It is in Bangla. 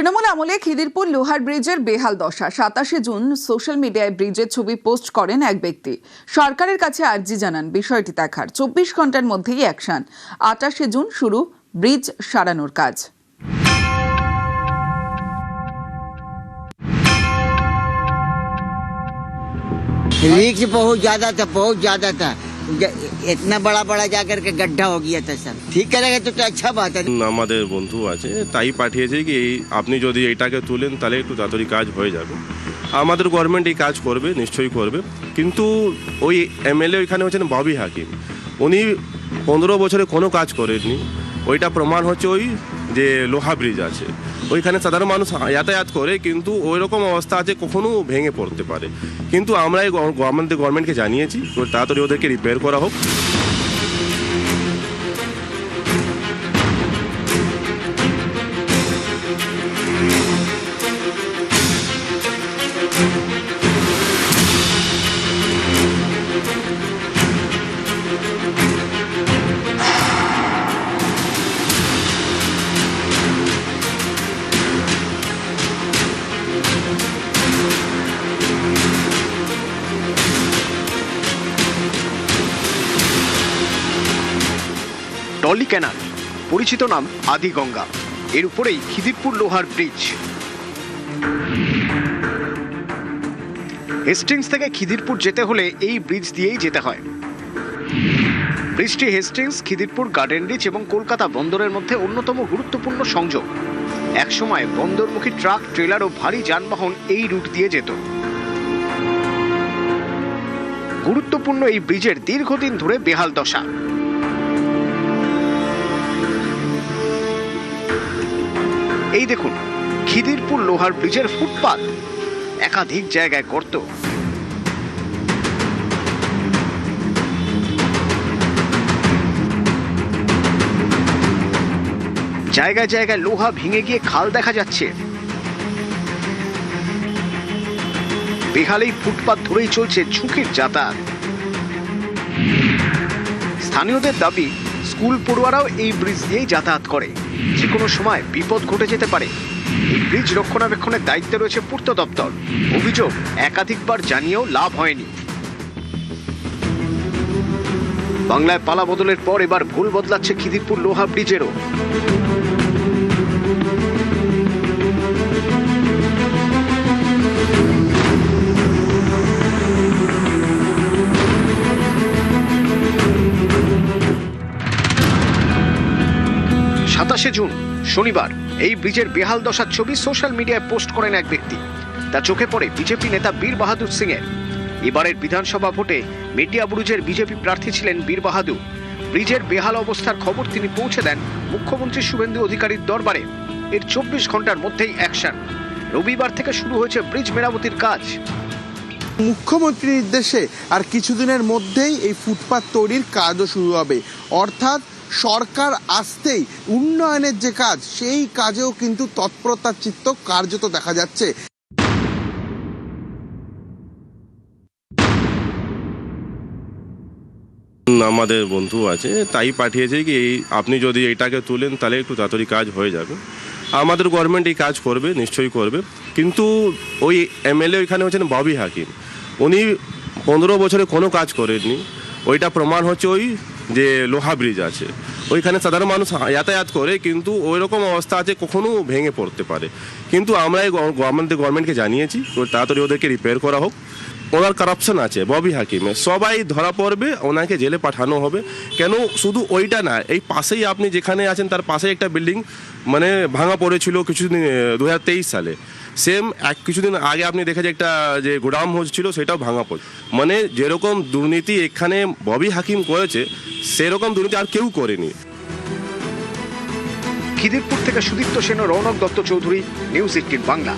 তৃণমূল আমলে খিদিরপুর লোহার ব্রিজের বেহাল দশা। 27 জুন সোশ্যাল মিডিয়ায় ব্রিজের ছবি পোস্ট করেন এক ব্যক্তি। সরকারের কাছে আর্জি জানান বিষয়টি দেখার। 24 ঘন্টার মধ্যেই অ্যাকশন। 28 জুন শুরু ব্রিজ সারানোর কাজ। रिक्स बहुत ज्यादा था इतना बड़ा जाकर के गड्ढा हो गया था सर। ठीक करेगा तो अच्छा बात है। আমাদের বন্ধু আছে তাই পাঠিয়েছে কি আপনি যদি এটাকে তুলেন তাহলে একটু তাড়াতাড়ি কাজ হয়ে যাবে। আমাদের গভর্নমেন্ট এই কাজ করবে, নিশ্চয়ই করবে, কিন্তু ওই এমএলএ ওইখানে হচ্ছেন ববি হাকিম, উনি 15 বছরে কোনো কাজ করেননি। ওইটা প্রমাণ হচ্ছে ওই যে লোহা ব্রিজ আছে, ওইখানে সাধারণ মানুষ যাতায়াত করে, কিন্তু ওই রকম অবস্থা আছে কখনো ভেঙে পড়তে পারে। কিন্তু আমরা এই গভর্নমেন্টকে জানিয়েছি তাড়াতাড়ি ওদেরকে রিপেয়ার করা হোক। টলি ক্যানাল, পরিচিত নাম আদি গঙ্গা, এর উপরেই খিদিরপুর লোহার ব্রিজ। হেস্টিংস থেকে খিদিরপুর যেতে হলে এই ব্রিজ দিয়েই যেতে হয়। ব্রিজটি হেস্টিংস, খিদিরপুর, গার্ডেন রিচ এবং কলকাতা বন্দরের মধ্যে অন্যতম গুরুত্বপূর্ণ সংযোগ। একসময় বন্দরমুখী ট্রাক, ট্রেলার ও ভারী যানবাহন এই রুট দিয়ে যেত। গুরুত্বপূর্ণ এই ব্রিজের দীর্ঘদিন ধরে বেহাল দশা। এই দেখুন খিদিরপুর লোহার ব্রিজের ফুটপাত, একাধিক জায়গায় গর্ত। জায়গায় জায়গায় লোহা ভেঙে গিয়ে খাল দেখা যাচ্ছে। বেহাল এই ফুটপাত ধরেই চলছে ঝুঁকির যাতায়াত। স্থানীয়দের দাবি, স্কুল পড়ুয়ারাও এই ব্রিজ দিয়েই যাতায়াত করে। যে কোনো সময় বিপদ ঘটে যেতে পারে। এই ব্রিজ রক্ষণাবেক্ষণের দায়িত্বে রয়েছে পূর্ত দপ্তর। অভিযোগ, একাধিকবার জানিয়েও লাভ হয়নি। বাংলায় পালা বদলের পর এবার ভুল বদলাচ্ছে খিদিরপুর লোহা ব্রিজেরও। জুন শনিবার এই ব্রিজের বেহাল দশার ছবি সোশ্যাল মিডিয়ায় পোস্ট করেন এক ব্যক্তি। তা চোখে পড়ে বিজেপি নেতা বীর বাহাদুর সিং এর। এবারের বিধানসভা ভোটে মেটিয়াবুরুজের বিজেপি প্রার্থী ছিলেন বীর বাহাদুর। ব্রিজের বেহাল অবস্থার খবর তিনি পৌঁছে দেন মুখ্যমন্ত্রী শুভেন্দু অধিকারীর দরবারে। এর 24 ঘন্টার মধ্যেই অ্যাকশন। রবিবার থেকে শুরু হয়েছে ব্রিজ মেরামতির কাজ। মুখ্যমন্ত্রীর নির্দেশে আর কিছুদিনের মধ্যেই এই ফুটপাত তৈরির কাজও শুরু হবে। অর্থাৎ সরকার আসতেই উন্নয়নের যে কাজ, সেই কাজেও কিন্তু তৎপরতার চিত্ত কার্যত দেখা যাচ্ছে। আমাদের বন্ধু আছে তাই পাঠিয়েছে কি আপনি যদি এটাকে তুলেন তাহলে একটু তাড়াতাড়ি কাজ হয়ে যাবে। আমাদের গভর্নমেন্ট এই কাজ করবে, নিশ্চয়ই করবে, কিন্তু ওই এমএলএ ওইখানে হচ্ছেন ববি হাকিম, উনি 15 বছরে কোনো কাজ করেননি। ওইটা প্রমাণ হচ্ছে ওই যে লোহা ব্রিজ আছে, ওইখানে সাধারণ মানুষ যাতায়াত করে, কিন্তু ওই রকম অবস্থা আছে কখনো ভেঙে পড়তে পারে। কিন্তু আমরা এই গভর্নমেন্টকে জানিয়েছি তাড়াতাড়ি ওদেরকে রিপেয়ার করা হোক। ওনার কারাপশন আছে ববি হাকিমে, সবাই ধরা পড়বে, ওনাকে জেলে পাঠানো হবে। কেন শুধু ওইটা না, এই পাশেই আপনি যেখানে আছেন তার পাশেই একটা বিল্ডিং মানে ভাঙা পড়েছিল কিছুদিন 2023 সালে। সেম কিছুদিন আগে আপনি দেখেছেন একটা যে গোডাউন হচ্ছিল, সেটাও ভাঙা পড়ে। মানে যেরকম দুর্নীতি এখানে ববি হাকিম করেছে, সেরকম দুর্নীতি আর কেউ করেনি। খিদিরপুর থেকে সুদীপ্ত সেন, রৌনক দত্ত চৌধুরী, নিউজ 18 বাংলা।